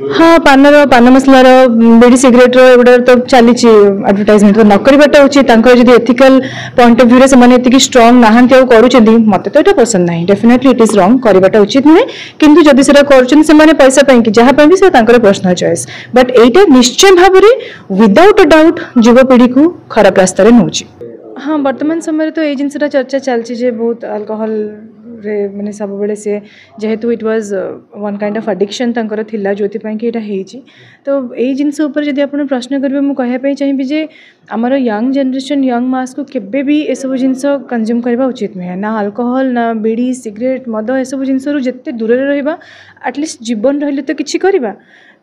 हाँ पान मसलार बीड़ी सिगरेट एगुड़ा तो चली एडवर्टाइजमेंट तो न करवाटा उचित जब एथिकल पॉइंट ऑफ व्यू से स्ट्रांग नहांती मत तो ये पसंद ना डेफिनेटली इट इज रॉन्ग करवाटा उचित नुहे किंतु जदि से कर पैसा पाई जहाँ भी से पर्सनल चॉइस बट एटा निश्चय भाव में विदाउट अ डाउट युवपीढ़ी को खराब रास्तार नौ। हाँ वर्तमान समय तो ये जिनसा चर्चा चलती बहुत अल्कोहल रे मैंने सब बेले से जेहेतु it was one kind of addiction तंकर थिला जोथि पई कि एटा हेची तो एई जिंस ऊपर जदि आपण प्रश्न करबे मु कहया पई चाहिबी जे हमर यंग जनरेशन यंग मास को केबे भी ए सब जिंस कंज्यूम करबा उचित नुहे ना अल्कोहल ना बीड़ी सिगरेट मद ए सब जिंस रु जत्ते दूर रे रहबा एटलिस्ट जीवन रहले तो किछि करबा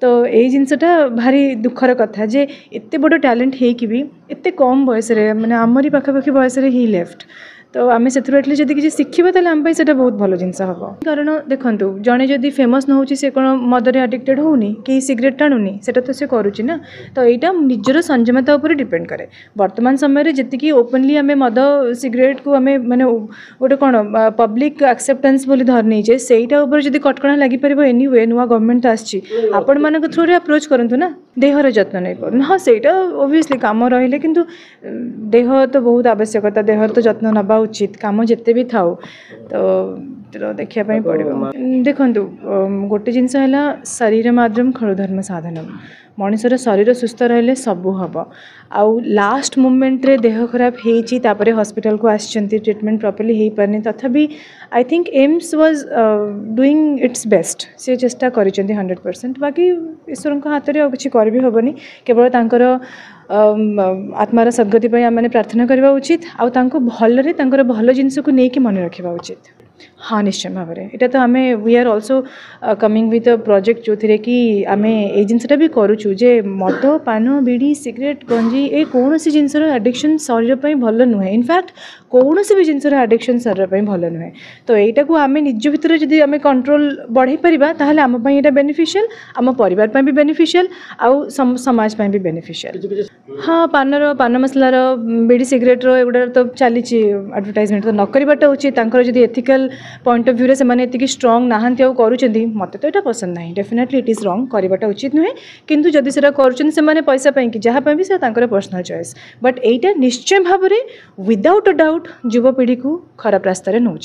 तो यही जिनसटा भारी दुखर कथा जे एते बड़ टैलेंट है कि भी एते कम बयस रे माने आमरी पाखापाखि बयस रे ही लेफ्ट तो आम से एटलिस्ट जब किसी शिखा तेल आम से बहुत भल जिनस हम कारण देखूँ जड़े जदि फेमस न हो कौन मदर आडिक्टेड होनी कि सिगरेट टाणुनी से तो सी करुच्ची ना तो यहाँ निजर संयमता उपर डिपेंड करे वर्तमान समय जी ओपनली आम मद सिगरेट को आम माने गोटे कौन पब्लिक एक्सेप्टेंस बोली धर नहीं सेटा जब कटकणा लगी पार एनी वे नुआ गवर्नमेंट तो आसी आपण मान थ्रू अप्रोच करूँ ना देहर जत्न नहीं पार हाँ सेटा ओबियसली कम रही कि देह तो बहुत आवश्यकता देहर तो जत्न नवा उचित काम जिते भी थाउ तो देखापी पड़ो देखूँ गोटे जिनस है शरीर माद्रम खलुधर्म साधनम मनीषर शरीर सुस्थ रहिले सबू हम आउ लास्ट मोमेंट रे देह खराब होती हॉस्पिटल को आसचंती ट्रीटमेंट प्रॉपर्ली हो पारनी तथापि I think AIIMS was doing its best सी चेष्टा कर 100% बाकी ईश्वर हाथ में किसी कर भी हेनी केवल तांकर आत्मार सद्गति आम प्रार्थना करवा उचित आउ भलरे भल जिनस को लेकिन मन रखा उचित। हाँ निश्चय भाव में यहाँ तो um we are also coming with a project जो थे कि आम ये जिनसा भी करुचु जे मद पान बीड़ी सिगरेट गंजी ये कौन सी जिनसर एडिक्शन शरीर पर भल नुहे इनफैक्ट कौन सी भी जिनसर एडिक्शन शरीर पर भल नुहे तो यहाँ को आम निज भितर जब आम कंट्रोल बढ़े पारिबा ताहले आम पई एटा बेनिफिशियल आम परिवार पई भी बेनिफिशियल आउ समाज पई भी बेनिफिशियल। हाँ पान मसलार बीड़ी सिगरेट एगुड़ा तो चली एडवर्टाइजमेंट तो न करवाटा उचित जब एथिकल पॉइंट ऑफ व्यू से स्ट्रांग नहांती मत तो ये पसंद ना डेफिनेटली इट इज रॉन्ग करवाटा उचित नुहे किंतु जदि से कर पैसा पाई जहाँ भी से पर्सनल चॉइस बट एटा निश्चय भाव में विदाउट अ डाउट युवपीढ़ी को खराब रास्तार नौ।